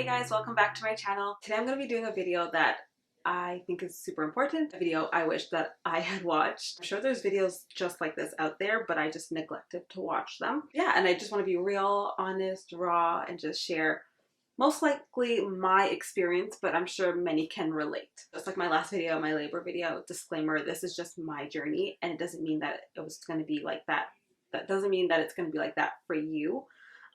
Hey guys, welcome back to my channel. Today I'm going to be doing a video that I think is super important, a video I wish that I had watched. I'm sure there's videos just like this out there, but I just neglected to watch them. Yeah, and I just want to be real, honest, raw, and just share most likely my experience, but I'm sure many can relate. Just like my last video, my labor video, disclaimer, this is just my journey, and it doesn't mean that it was going to be like that. That doesn't mean that it's going to be like that for you.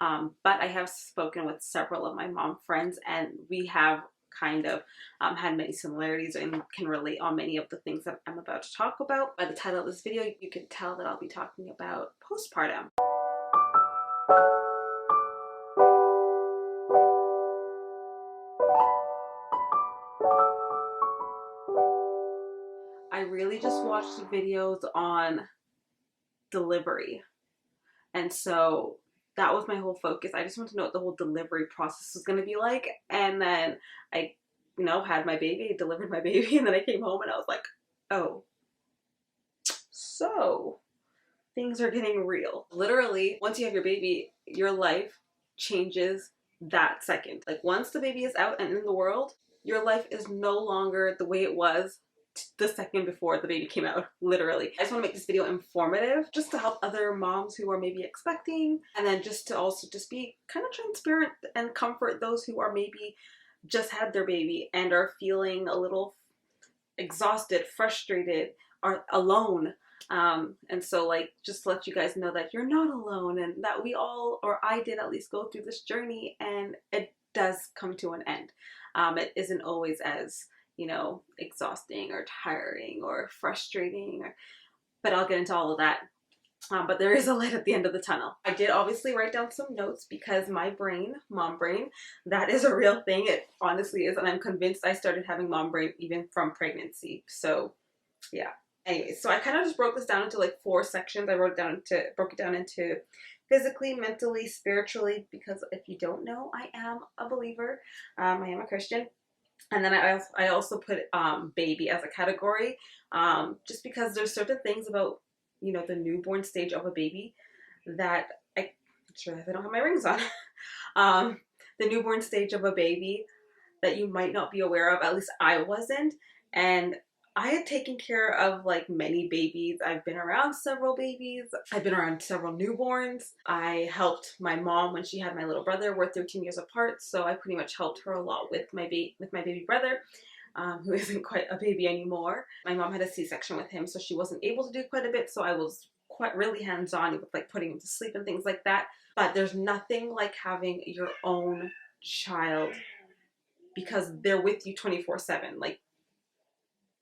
But I have spoken with several of my mom friends, and we have kind of had many similarities and can relate on many of the things that I'm about to talk about. By the title of this video, you can tell that I'll be talking about postpartum. I really just watched videos on delivery, and so that was my whole focus. I just wanted to know what the whole delivery process was going to be like. And then I, had my baby, delivered my baby, and then I came home and I was like, oh, so things are getting real. Literally, once you have your baby, your life changes that second. Like once the baby is out and in the world, your life is no longer the way it was the second before the baby came out, literally. I just want to make this video informative, just to help other moms who are maybe expecting, and then just to also just be kind of transparent and comfort those who are maybe just had their baby and are feeling a little exhausted, frustrated, or alone. And so just to let you guys know that you're not alone, and that we all, or I did at least, go through this journey, and it does come to an end. It isn't always as exhausting or tiring or frustrating, but I'll get into all of that. But there is a light at the end of the tunnel. I did obviously write down some notes because my brain, mom brain, that is a real thing. It honestly is, and I'm convinced I started having mom brain even from pregnancy. So yeah. Anyways, so I kind of just broke this down into like 4 sections. I broke it down into physically, mentally, spiritually, because if you don't know, I am a believer. I am a Christian. And then I also put baby as a category, just because there's certain things about, the newborn stage of a baby that I'm sure if I don't have my rings on, the newborn stage of a baby that you might not be aware of. At least I wasn't. And I had taken care of many babies. I've been around several babies. I've been around several newborns. I helped my mom when she had my little brother. We're 13 years apart, so I pretty much helped her a lot with my baby brother, who isn't quite a baby anymore. My mom had a C-section with him, so she wasn't able to do quite a bit. So I was really hands-on with putting him to sleep and things like that. But there's nothing like having your own child, because they're with you 24/7.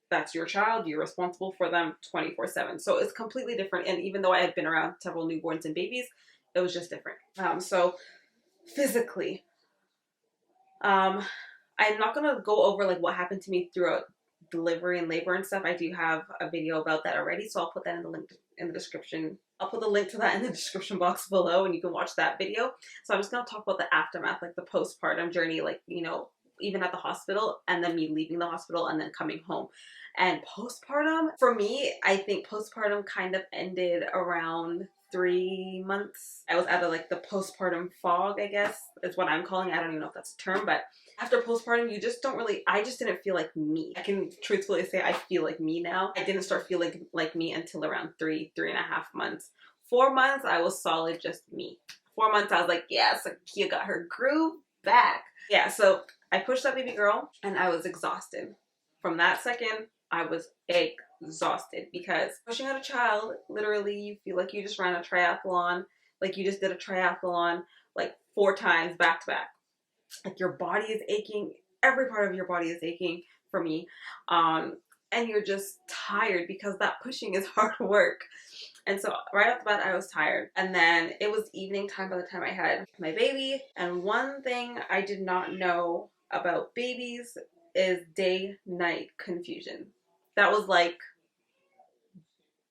That's your child, you're responsible for them 24/7. So it's completely different. And even though I had been around several newborns and babies, it was just different. So physically, I'm not gonna go over what happened to me throughout delivery and labor and stuff. I do have a video about that already, so I'll put that in the link in the description. I'll put the link to that in the description box below, and you can watch that video. So I'm just gonna talk about the aftermath, the postpartum journey, even at the hospital, and then me leaving the hospital and then coming home. And postpartum, for me, I think postpartum kind of ended around 3 months. I was out of the postpartum fog, I guess is what I'm calling it. I don't even know if that's a term, but after postpartum, you just don't really, I just didn't feel like me. I can truthfully say I feel like me now. I didn't start feeling like me until around 3.5 months. 4 months, I was solid just me. 4 months, I was like, yes, Akia got her groove back. Yeah, so I pushed that baby girl, and I was exhausted. From that second, I was exhausted, because pushing out a child, literally, you feel like you just ran a triathlon, you just did a triathlon 4 times back to back. Your body is aching, every part of your body is aching for me, and you're just tired because that pushing is hard work. And so right off the bat, I was tired. And then it was evening time by the time I had my baby. And one thing I did not know about babies is day-night confusion. That was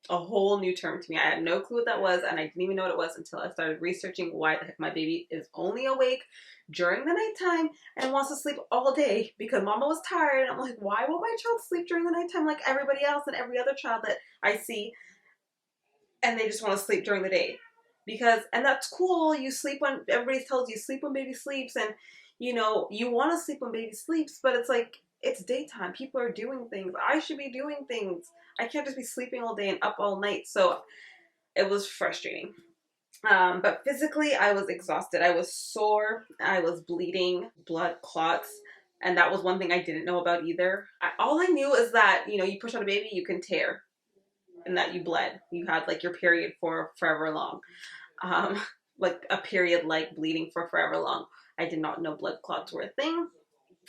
a whole new term to me. I had no clue what that was, and I didn't even know what it was until I started researching why the heck my baby is only awake during the nighttime and wants to sleep all day, because mama was tired. And I'm like, why won't my child sleep during the nighttime like everybody else and every other child that I see? And they just want to sleep during the day. And that's cool. You sleep when everybody tells you sleep when baby sleeps, and you know, you want to sleep when baby sleeps, but it's like, it's daytime. People are doing things. I should be doing things. I can't just be sleeping all day and up all night. So it was frustrating. But physically, I was exhausted. I was sore. I was bleeding, blood clots. And that was one thing I didn't know about either. All I knew is that, you know, you push on a baby, you can tear. And that you bled. You had like your period for forever long. Like a period like bleeding for forever long. I did not know blood clots were a thing.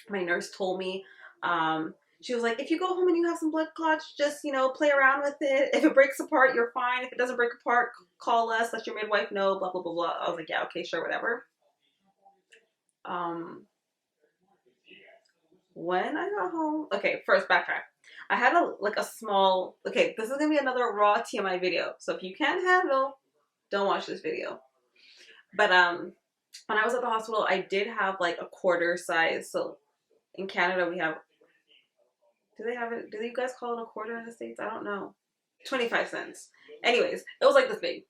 My nurse told me, she was like, if you go home and you have some blood clots, just, you know, play around with it. If it breaks apart, you're fine. If it doesn't break apart, call us, let your midwife know, blah, blah, blah, blah. I was like, yeah, okay, sure, whatever. When I got home, okay, first backtrack. I had a small, okay, this is going to be another raw TMI video. So if you can't handle, don't watch this video. But when I was at the hospital, I did have like a quarter size. So in Canada, we have, do they have it? Do you guys call it a quarter in the States? I don't know. 25 cents. Anyways, it was like this big.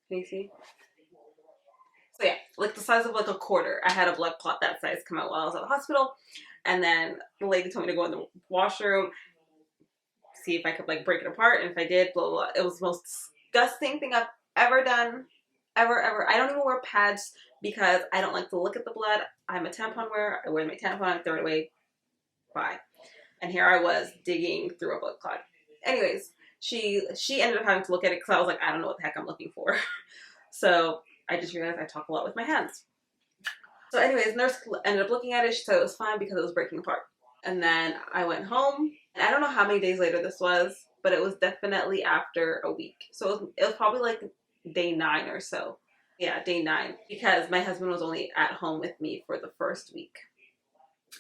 Can you see? So yeah, like the size of like a quarter. I had a blood clot that size come out while I was at the hospital. And then the lady told me to go in the washroom, see if I could like break it apart. And if I did, blah, blah, blah. It was the most disgusting thing I've ever done. Ever. I don't even wear pads because I don't like to look at the blood. I'm a tampon wearer. I wear my tampon, I throw it away. Bye. And here I was digging through a blood clot. Anyways, she ended up having to look at it because I was like, I don't know what the heck I'm looking for. So I just realized I talk a lot with my hands. So anyways, nurse ended up looking at it. She said it was fine because it was breaking apart. And then I went home. And I don't know how many days later this was, but it was definitely after a week. So it was probably like day 9 or so. Yeah, day 9. Because my husband was only at home with me for the first week.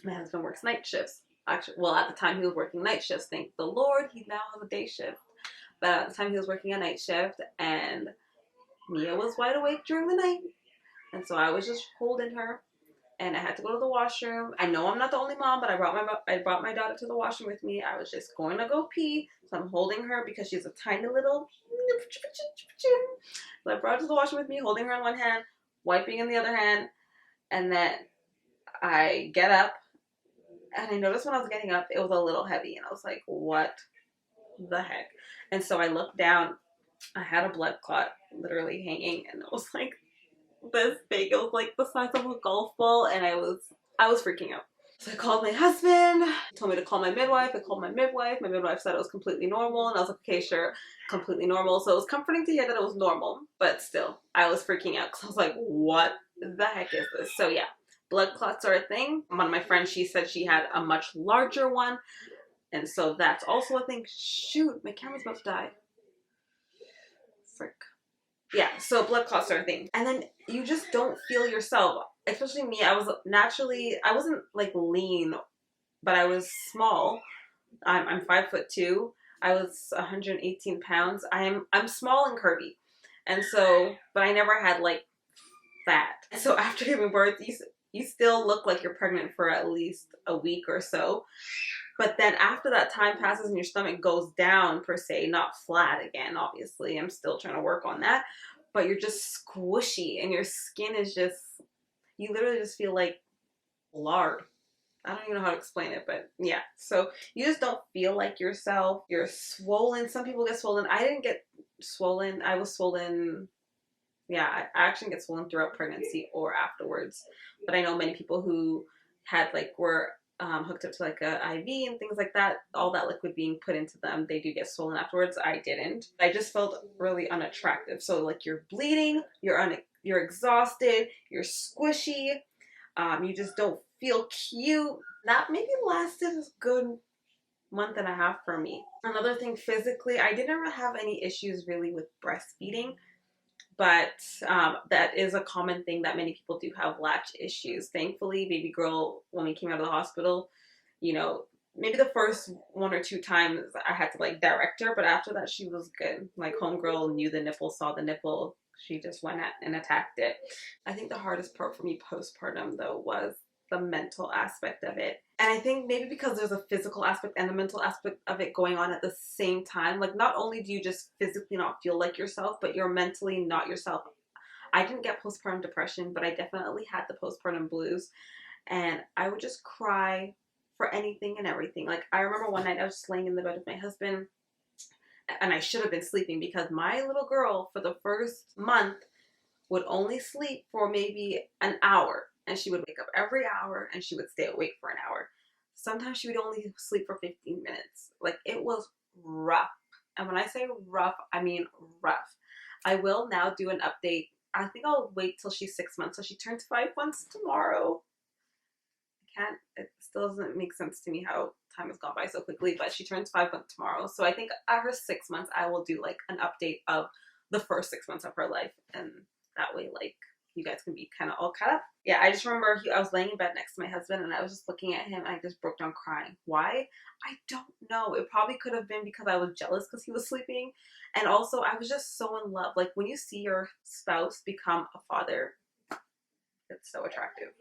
My husband works night shifts. Actually, well, at the time he was working night shifts. Thank the Lord, he now has a day shift. But at the time he was working a night shift, and Mia was wide awake during the night. And so I was just holding her, and I had to go to the washroom. I know I'm not the only mom, but I brought my daughter to the washroom with me. I was just going to go pee, so I'm holding her because she's a tiny little. So I brought her to the washroom with me, holding her in one hand, wiping in the other hand, and then I get up, and I noticed when I was getting up, it was a little heavy, and I was like, what the heck? And so I looked down. I had a blood clot literally hanging, and it was like this big. It was like the size of a golf ball, and I was freaking out. So I called my husband. He told me to call my midwife. I called my midwife. My midwife said it was completely normal, and I was like, okay, sure, completely normal. So it was comforting to hear that it was normal, but still, I was freaking out because I was like, what the heck is this? So yeah, blood clots are a thing. One of my friends, she said she had a much larger one, and so that's also a thing. Shoot, my camera's about to die. Frick. Yeah, so blood clots are a thing. And then you just don't feel yourself. Especially me, I wasn't like lean, but I was small. I'm 5'2". I was 118 pounds. I'm small and curvy. And so, but I never had like fat. So after giving birth, you still look like you're pregnant for at least a week or so. But then after that time passes and your stomach goes down per se, not flat again, obviously. I'm still trying to work on that. But you're just squishy and your skin is just, you literally just feel like lard. I don't even know how to explain it, but yeah. So you just don't feel like yourself. You're swollen. Some people get swollen. I didn't get swollen. I was swollen. Yeah, I actually get swollen throughout pregnancy or afterwards. But I know many people who had were hooked up to like a IV and things like that, all that liquid being put into them, they do get swollen afterwards. I didn't. I just felt really unattractive. So like you're bleeding, you're exhausted, you're squishy, you just don't feel cute. That maybe lasted a good month and a half for me. Another thing, physically, I didn't have any issues really with breastfeeding. But that is a common thing that many people do have latch issues. Thankfully, baby girl, when we came out of the hospital, you know, maybe the first 1 or 2 times I had to like direct her, but after that she was good. Like homegirl knew the nipple, saw the nipple. She just went at and attacked it. I think the hardest part for me postpartum though was the mental aspect of it. And I think maybe because there's a physical aspect and a mental aspect of it going on at the same time, like not only do you just physically not feel like yourself, but you're mentally not yourself. I didn't get postpartum depression, but I definitely had the postpartum blues. And I would just cry for anything and everything. Like, I remember one night I was just laying in the bed with my husband, and I should have been sleeping because my little girl for the first month would only sleep for maybe an hour, and she would wake up every hour and she would stay awake for an hour. Sometimes she would only sleep for 15 minutes. Like, it was rough. And when I say rough, I mean rough. I will now do an update. I think I'll wait till she's 6 months. So she turns 5 months tomorrow. It still doesn't make sense to me how time has gone by so quickly, but she turns 5 months tomorrow. So I think at her 6 months, I will do like an update of the first 6 months of her life. And that way, like, you guys can be kind of all caught up. Yeah, I just remember I was laying in bed next to my husband and I was just looking at him and I just broke down crying. Why? I don't know. It probably could have been because I was jealous because he was sleeping. And also, I was just so in love. Like, when you see your spouse become a father, it's so attractive.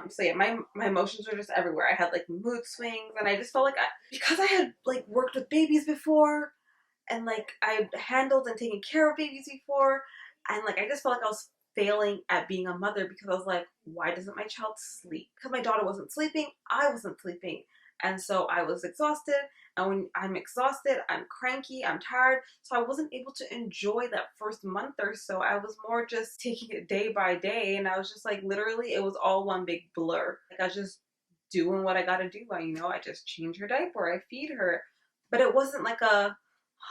So yeah, my emotions were just everywhere. I had like mood swings, and I just felt like because I had like worked with babies before, and like I handled and taken care of babies before, and like I just felt like I was failing at being a mother because I was like, why doesn't my child sleep? Because my daughter wasn't sleeping, I wasn't sleeping. And so I was exhausted, and when I'm exhausted, I'm cranky, I'm tired, so I wasn't able to enjoy that first month or so. I was more just taking it day by day, and I was just like, literally, it was all one big blur. Like, I was just doing what I gotta do. I just change her diaper, I feed her, but it wasn't like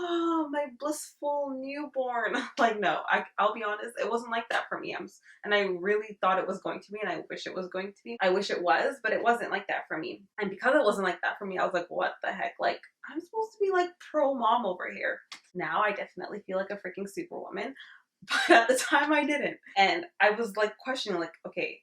oh, my blissful newborn. Like, no, I'll be honest, it wasn't like that for me. And I really thought it was going to be, and I wish it was going to be. I wish it was, but it wasn't like that for me. And because it wasn't like that for me, I was like, what the heck? Like, I'm supposed to be like pro mom over here. Now I definitely feel like a freaking superwoman, but at the time I didn't. And I was like questioning, like, okay,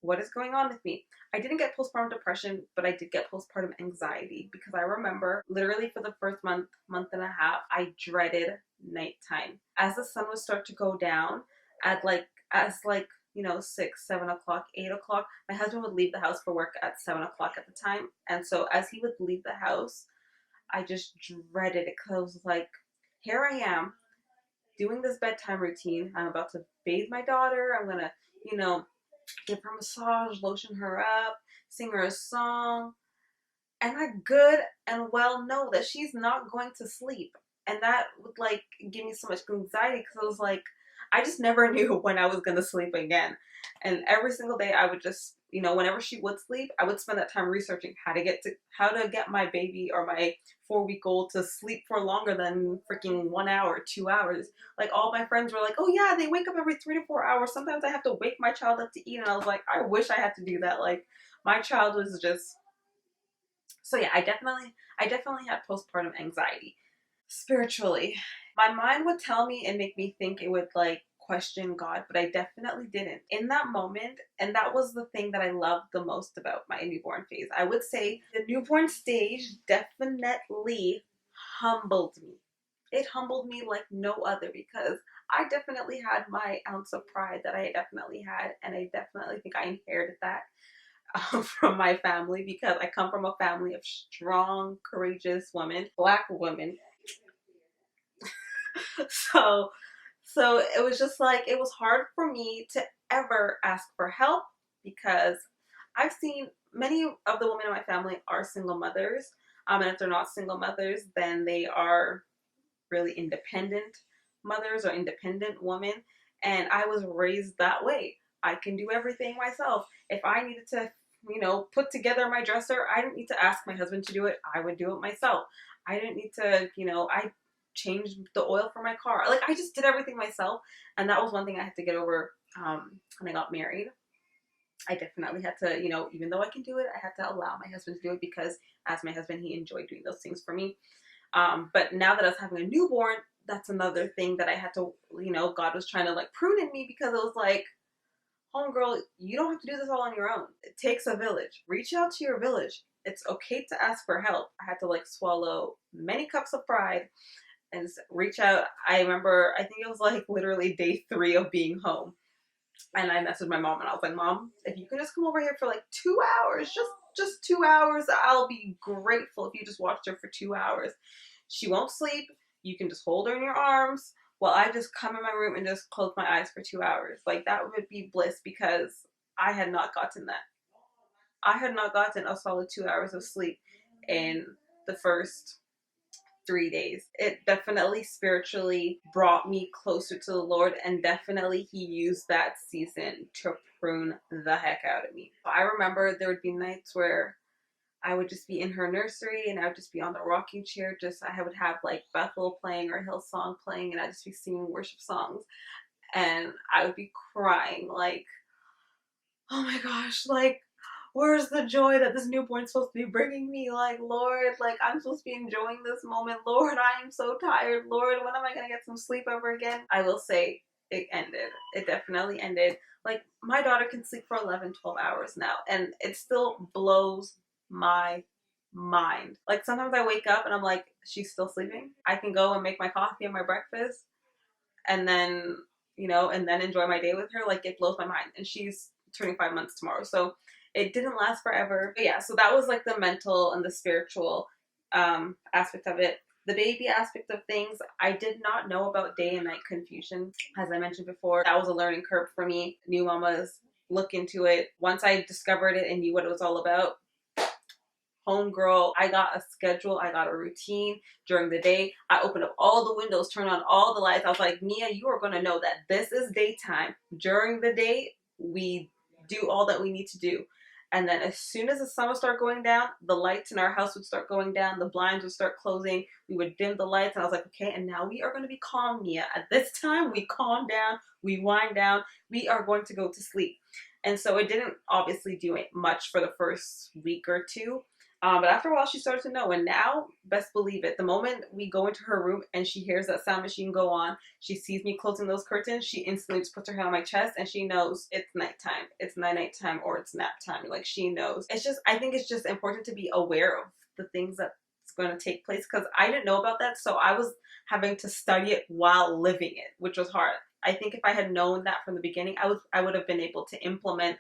what is going on with me? I didn't get postpartum depression, but I did get postpartum anxiety because I remember literally for the first month and a half, I dreaded nighttime. As the sun would start to go down at like 6, 7 o'clock, 8 o'clock, my husband would leave the house for work at 7 o'clock at the time. And so as he would leave the house, I just dreaded it because I was like, here I am doing this bedtime routine. I'm about to bathe my daughter. I'm going to, give her a massage, lotion her up, sing her a song. And I good and well know that she's not going to sleep. And that would like give me so much anxiety because I was like, I just never knew when I was going to sleep again. And every single day I would just, whenever she would sleep, I would spend that time researching how to get my baby or my 4-week-old to sleep for longer than freaking 1 hour, 2 hours. Like, all my friends were like, oh yeah, they wake up every 3 to 4 hours. Sometimes I have to wake my child up to eat. And I was like, I wish I had to do that. Like, my child was just, so yeah, I definitely had postpartum anxiety. Spiritually, my mind would tell me and make me think it would like question God, but I definitely didn't in that moment. And that was the thing that I loved the most about my newborn phase. I would say the newborn stage definitely humbled me. It humbled me like no other because I definitely had my ounce of pride that I definitely had, and I definitely think I inherited that from my family because I come from a family of strong, courageous women, Black women. So it was just like, it was hard for me to ever ask for help because I've seen many of the women in my family are single mothers. And if they're not single mothers, then they are really independent mothers or independent women. And I was raised that way. I can do everything myself. If I needed to, put together my dresser, I didn't need to ask my husband to do it. I would do it myself. I didn't need to, I changed the oil for my car. Like, I just did everything myself. And that was one thing I had to get over when I got married. I definitely had to, even though I can do it, I had to allow my husband to do it because as my husband, he enjoyed doing those things for me. But now that I was having a newborn, that's another thing that I had to, God was trying to like prune in me because it was like, homegirl, you don't have to do this all on your own. It takes a village. Reach out to your village. It's okay to ask for help. I had to like swallow many cups of pride and reach out. I remember, I think it was like literally day 3 of being home. And I messaged my mom and I was like, Mom, if you can just come over here for like 2 hours, just 2 hours, I'll be grateful if you just watched her for 2 hours. She won't sleep. You can just hold her in your arms, well, I just come in my room and just close my eyes for 2 hours. Like that would be bliss because I had not gotten that. I had not gotten a solid 2 hours of sleep in the first 3 days. It definitely spiritually brought me closer to the Lord, and definitely He used that season to prune the heck out of me. I remember there would be nights where I would just be in her nursery and I would just be on the rocking chair. I would have like Bethel playing or Hillsong playing, and I'd just be singing worship songs, and I would be crying like, oh my gosh, like where's the joy that this newborn's supposed to be bringing me? Like, Lord, like I'm supposed to be enjoying this moment. Lord, I am so tired. Lord, when am I gonna get some sleep ever again? I will say it ended. It definitely ended. Like my daughter can sleep for 11, 12 hours now, and it still blows my mind. Like sometimes I wake up and I'm like, she's still sleeping. I can go and make my coffee and my breakfast and then, and then enjoy my day with her. Like it blows my mind. And she's turning 5 months tomorrow. So it didn't last forever. But yeah, so that was like the mental and the spiritual aspect of it. The baby aspect of things, I did not know about day and night confusion. As I mentioned before, that was a learning curve for me. New mamas, look into it. Once I discovered it and knew what it was all about, homegirl, I got a schedule, I got a routine during the day. I opened up all the windows, turned on all the lights. I was like, Mia, you are going to know that this is daytime. During the day, we do all that we need to do. And then as soon as the sun would start going down, the lights in our house would start going down, the blinds would start closing, we would dim the lights, and I was like, okay, and now we are going to be calm, Mia. At this time, we calm down, we wind down, we are going to go to sleep. And so it didn't obviously do it much for the first week or two. But after a while, she started to know. And now, best believe it, the moment we go into her room and she hears that sound machine go on, she sees me closing those curtains, she instantly just puts her hand on my chest and she knows it's nighttime. It's nighttime or it's nap time. Like she knows. I think it's just important to be aware of the things that's going to take place, because I didn't know about that. So I was having to study it while living it, which was hard. I think if I had known that from the beginning, I would have been able to implement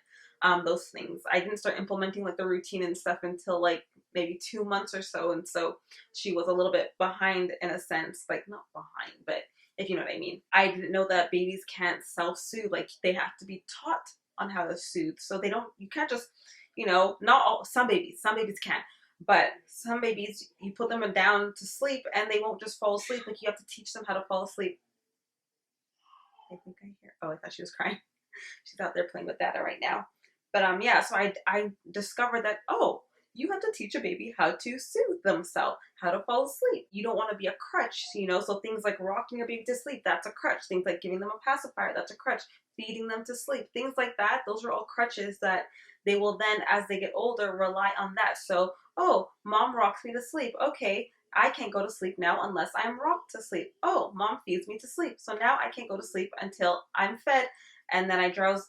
those things. I didn't start implementing like the routine and stuff until like maybe 2 months or so. And so she was a little bit behind in a sense, like not behind, but if you know what I mean. I didn't know that babies can't self-soothe. Like they have to be taught on how to soothe. So you can't just, not all, some babies can, but some babies, you put them down to sleep and they won't just fall asleep. Like you have to teach them how to fall asleep. I think I hear, oh, I thought she was crying. She's out there playing with data right now. But yeah, so I discovered that, oh, you have to teach a baby how to soothe themselves, how to fall asleep. You don't want to be a crutch, so things like rocking your baby to sleep, that's a crutch. Things like giving them a pacifier, that's a crutch. Feeding them to sleep, things like that, those are all crutches that they will then, as they get older, rely on that. So, oh, mom rocks me to sleep. Okay, I can't go to sleep now unless I'm rocked to sleep. Oh, mom feeds me to sleep. So now I can't go to sleep until I'm fed, and then I drowse,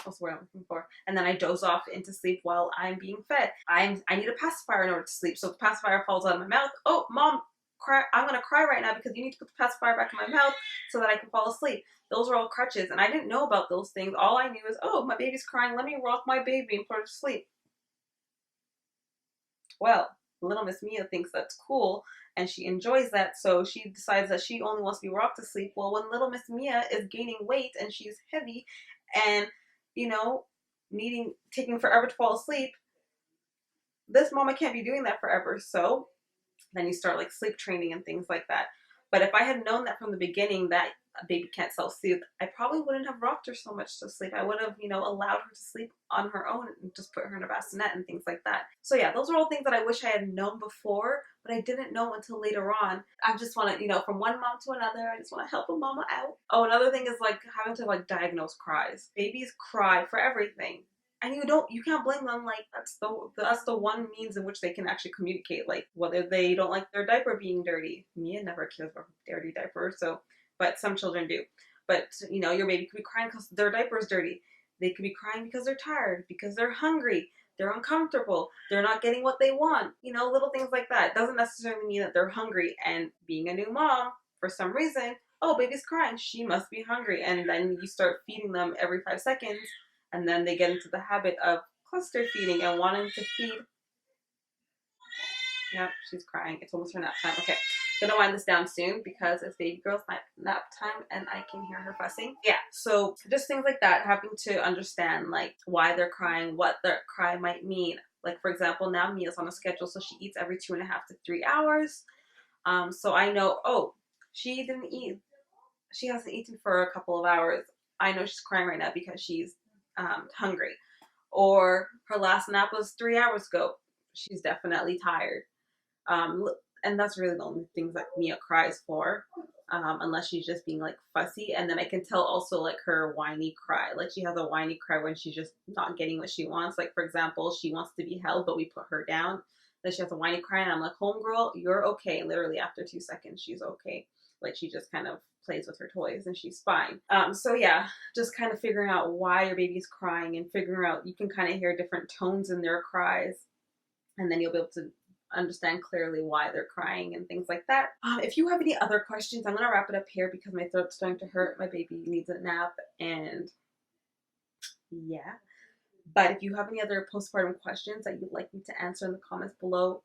what's the word I'm looking for? And then I doze off into sleep while I'm being fed. I need a pacifier in order to sleep. So if the pacifier falls out of my mouth, oh, mom, cry, I'm going to cry right now because you need to put the pacifier back in my mouth so that I can fall asleep. Those are all crutches. And I didn't know about those things. All I knew is, oh, my baby's crying. Let me rock my baby and put her to sleep. Well, little Miss Mia thinks that's cool and she enjoys that, so she decides that she only wants to be rocked to sleep. Well, when little Miss Mia is gaining weight and she's heavy and taking forever to fall asleep, this mama can't be doing that forever. So then you start like sleep training and things like that. But if I had known that from the beginning that a baby can't self-soothe, I probably wouldn't have rocked her so much to sleep. I would have, allowed her to sleep on her own and just put her in a bassinet and things like that. So yeah, those are all things that I wish I had known before, but I didn't know until later on. I just want to, from one mom to another, I just want to help a mama out. Oh, another thing is like having to like diagnose cries. Babies cry for everything. And you can't blame them. Like that's the one means in which they can actually communicate, like whether they don't like their diaper being dirty. Mia never cares about dirty diaper, but some children do. But your baby could be crying because their diaper is dirty. They could be crying because they're tired, because they're hungry, they're uncomfortable, they're not getting what they want. Little things like that. It doesn't necessarily mean that they're hungry. And being a new mom, for some reason, oh, baby's crying, she must be hungry. And then you start feeding them every 5 seconds. And then they get into the habit of cluster feeding and wanting to feed. Yep, she's crying. It's almost her nap time. Okay. Gonna wind this down soon because it's baby girl's nap time and I can hear her fussing. Yeah, so just things like that, having to understand like why they're crying, what their cry might mean. Like for example, now Mia's on a schedule, so she eats every 2.5 to 3 hours. So I know, oh, she didn't eat. She hasn't eaten for a couple of hours. I know she's crying right now because she's hungry. Or her last nap was 3 hours ago. She's definitely tired. And that's really the only things that Mia cries for, unless she's just being like fussy. And then I can tell also like her whiny cry. Like she has a whiny cry when she's just not getting what she wants. Like for example, she wants to be held, but we put her down. Then she has a whiny cry, and I'm like, homegirl, you're okay. Literally after 2 seconds, she's okay. Like she just kind of plays with her toys and she's fine. So yeah, just kind of figuring out why your baby's crying and figuring out, you can kind of hear different tones in their cries, and then you'll be able to understand clearly why they're crying and things like that. If you have any other questions, I'm gonna wrap it up here because my throat's starting to hurt. My baby needs a nap, and yeah. But if you have any other postpartum questions that you'd like me to answer in the comments below,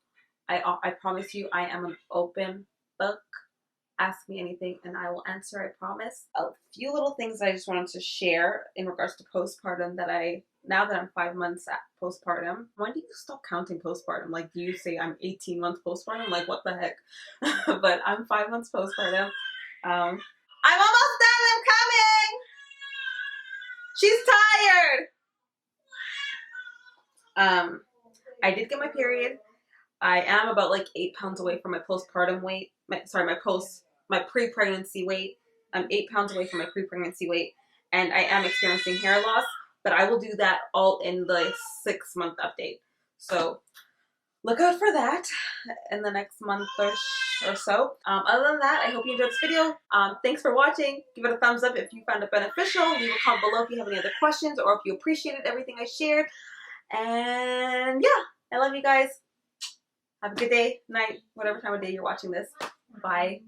I promise you I am an open book. Ask me anything and I will answer, I promise. A few little things I just wanted to share in regards to postpartum that now that I'm 5 months at postpartum. When do you stop counting postpartum? Like, do you say I'm 18 months postpartum? Like, what the heck? But I'm 5 months postpartum. I'm almost done, I'm coming! She's tired! I did get my period. I am about like 8 pounds away from my postpartum weight. My pre-pregnancy weight. I'm 8 pounds away from my pre-pregnancy weight, and I am experiencing hair loss, but I will do that all in the 6-month update. So look out for that in the next month or so. Other than that, I hope you enjoyed this video. Thanks for watching. Give it a thumbs up if you found it beneficial. Leave a comment below if you have any other questions or if you appreciated everything I shared. And yeah, I love you guys. Have a good day, night, whatever time of day you're watching this. Bye.